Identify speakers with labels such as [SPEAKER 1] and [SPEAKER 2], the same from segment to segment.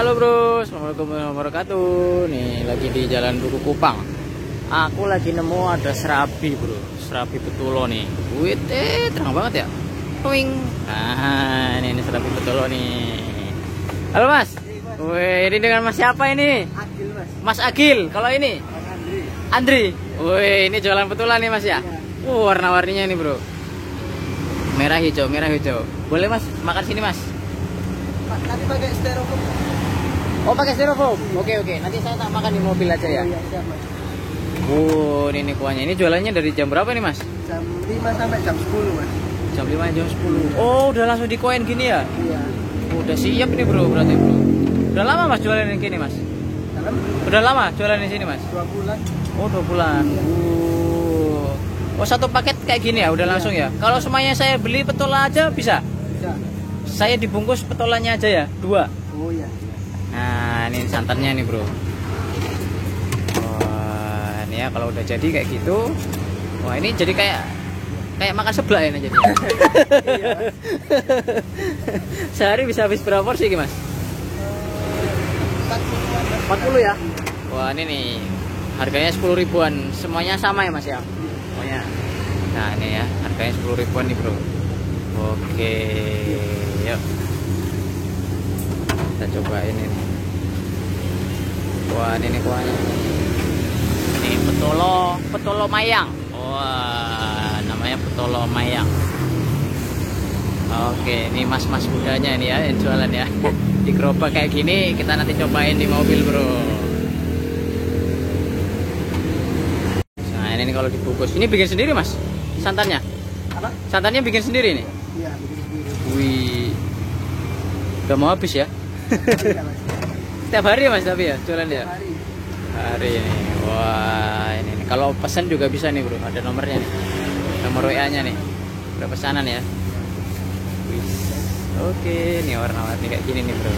[SPEAKER 1] Halo bro, assalamualaikum warahmatullahi wabarakatuh. Nih lagi di Jalan Duku Kupang. Aku lagi nemu ada serabi bro, serabi betulo nih. Wih, terang banget ya. Twing. Nah, ini serabi betulo nih. Halo mas. Wih, ini dengan mas siapa ini?
[SPEAKER 2] Agil mas.
[SPEAKER 1] Mas Agil. Kalau ini?
[SPEAKER 2] Mas Andri.
[SPEAKER 1] Andri. Wih, ini jualan betulan nih mas ya. Warna-warninya ini bro. Merah hijau, merah hijau. Boleh mas, makan sini mas.
[SPEAKER 2] Nanti pakai styrofoam.
[SPEAKER 1] Oh pakai styrofoam. Oke. Nanti saya tak makan di mobil aja ya.
[SPEAKER 2] Iya, siap mas.
[SPEAKER 1] Ini kuahnya. Ini jualannya dari jam berapa nih mas?
[SPEAKER 2] Jam 5 sampai jam 10 mas.
[SPEAKER 1] Jam 5 jam 10. Oh udah langsung dikoin gini ya?
[SPEAKER 2] Iya.
[SPEAKER 1] Udah siap nih bro berarti bro. Udah lama mas jualan yang gini mas?
[SPEAKER 2] Dalam
[SPEAKER 1] Udah lama jualan di sini mas?
[SPEAKER 2] 2 bulan.
[SPEAKER 1] Oh 2 bulan. Oh satu paket kayak gini ya? Udah langsung ya? Kalau semuanya saya beli petola aja bisa?
[SPEAKER 2] Bisa.
[SPEAKER 1] Saya dibungkus petolanya aja ya? 2.
[SPEAKER 2] Oh iya.
[SPEAKER 1] Nah ini santannya nih bro. Wah ini ya kalau udah jadi kayak gitu. Wah ini jadi kayak makan seblak ya jadi.
[SPEAKER 2] Iya.
[SPEAKER 1] Sehari bisa habis berapa porsi mas? 40 ya? Wah ini nih harganya 10 ribuan. Semuanya sama ya mas ya? Semuanya. Nah ini ya harganya 10 ribuan nih bro. Oke, yuk kita cobain ini. Wah ini kuahnya. Ini petolo mayang. Wah namanya petolo mayang. Oke, ini mas-mas mudanya ini ya yang jualan ya. Di gerobak kayak gini kita nanti cobain di mobil bro. Nah ini kalau dibungkus, ini bikin sendiri mas santannya?
[SPEAKER 2] Apa?
[SPEAKER 1] Santannya bikin sendiri nih?
[SPEAKER 2] Iya, begini.
[SPEAKER 1] Wih, udah mau habis ya?
[SPEAKER 2] Iya mas.
[SPEAKER 1] Setiap hari ya mas tapi ya jualan ya?
[SPEAKER 2] Hari.
[SPEAKER 1] Hari ini. Wah ini nih. Kalau pesan juga bisa nih bro, ada nomornya nih, nomor WA nya nih, udah pesanan ya. Wih. Oke, nih warna-warni kayak gini nih bro.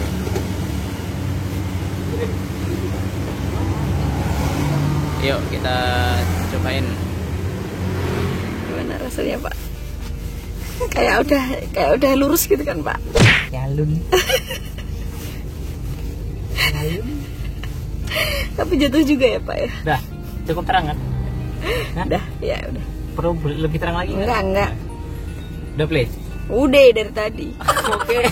[SPEAKER 1] Yuk kita cobain.
[SPEAKER 3] Gimana rasanya pak? Kayak udah lurus gitu kan pak?
[SPEAKER 1] Yalun.
[SPEAKER 3] Tapi jatuh juga ya pak ya?
[SPEAKER 1] Udah cukup terang kan?
[SPEAKER 3] Udah, ya udah.
[SPEAKER 1] Perlu lebih terang lagi?
[SPEAKER 3] Enggak.
[SPEAKER 1] Udah play?
[SPEAKER 3] Udah dari tadi.
[SPEAKER 1] Oke.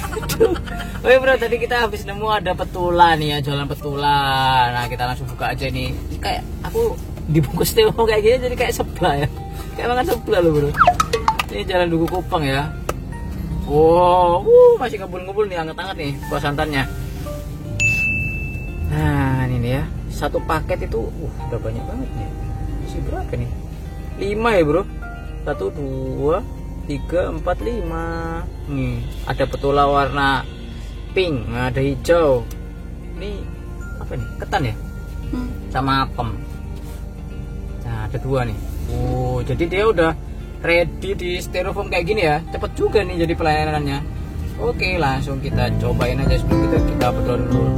[SPEAKER 1] Oke bro, tadi kita habis nemu ada petula nih ya, jualan petula. Nah kita langsung buka aja nih. Kayak aku dibungkus teo kayak gini jadi kayak sebelah ya. Kayak makan sebelah loh bro. Ini Jalan Duku Kupang ya. Wow, masih ngumpul-ngumpul nih, hangat-hangat nih kuah santannya. Nah ini nih ya, satu paket itu udah banyak banget nih. Masih berapa nih? 5 ya bro. 1, 2, 3, 4, 5. Nih ada petula warna pink, ada hijau. Ini apa nih? Ketan ya? Sama apem. Nah ada 2 nih. Jadi dia udah ready di styrofoam kayak gini ya. Cepet juga nih jadi pelayanannya. Oke langsung kita cobain aja sebelum kita berdoa dulu.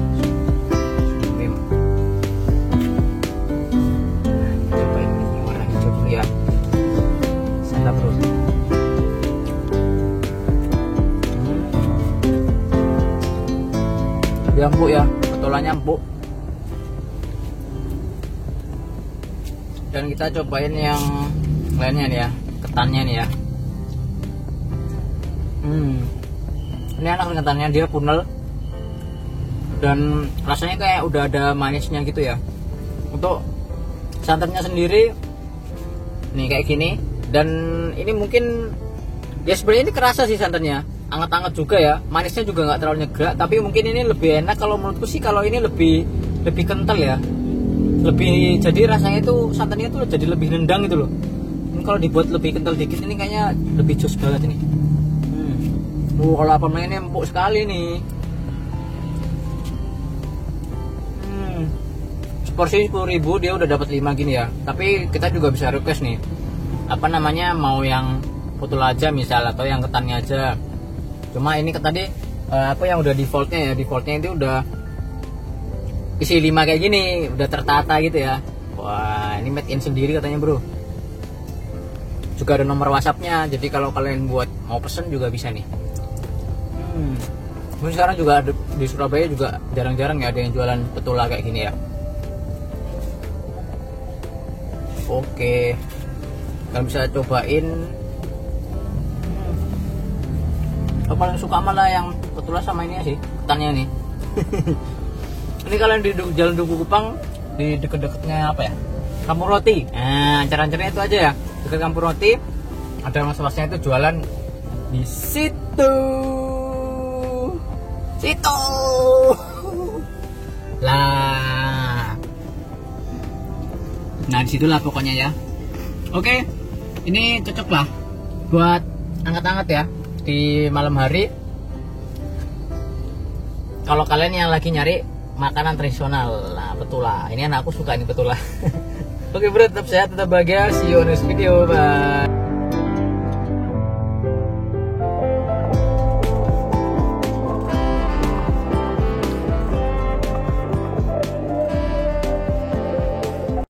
[SPEAKER 1] Cobain ini warna hijau dulu ya. Santap bro. Dia empuk ya, petolanya empuk. Dan kita cobain yang lainnya nih ya, ketannya nih ya. Ini enak ketannya, dia punel dan rasanya kayak udah ada manisnya gitu ya. Untuk santannya sendiri nih kayak gini, dan ini mungkin ya sebenarnya ini kerasa sih santannya, anget-anget juga ya, manisnya juga nggak terlalu nyegrak, tapi mungkin ini lebih enak kalau menurutku sih. Kalau ini lebih kental ya, lebih, jadi rasanya itu santannya tuh jadi lebih nendang gitu loh. Ini kalau dibuat lebih kental dikit ini kayaknya lebih jos banget ini. Kalau apemnya ini empuk sekali nih. Porsi 10.000 dia udah dapat 5 gini ya. Tapi kita juga bisa request nih, apa namanya, mau yang putul aja misal atau yang ketannya aja. Cuma ini tadi apa yang udah defaultnya ya, defaultnya itu udah isi 5 kayak gini, udah tertata gitu ya. Wah ini made in sendiri katanya bro. Juga ada nomor WhatsAppnya, jadi kalau kalian mau pesen juga bisa nih. Mungkin sekarang juga di Surabaya juga jarang-jarang ya ada yang jualan petula kayak gini ya. Oke, kalian bisa cobain. Aku paling suka malah yang petula sama ini sih, ketannya nih. Ini kalian di Jalan Duku Kupang, di deket-deketnya apa ya, Kampung Roti. Nah, cara-caranya itu aja ya, dekat Kampung Roti. Ada mas-masnya itu jualan di situ. Lah. Nah, disitulah pokoknya ya. Oke, ini cocok lah buat anget-anget ya di malam hari. Kalau kalian yang lagi nyari makanan tradisional, nah petula. Ini anakku suka ini petula. Oke bro, tetap sehat, tetap bahagia. See you on next video, bye.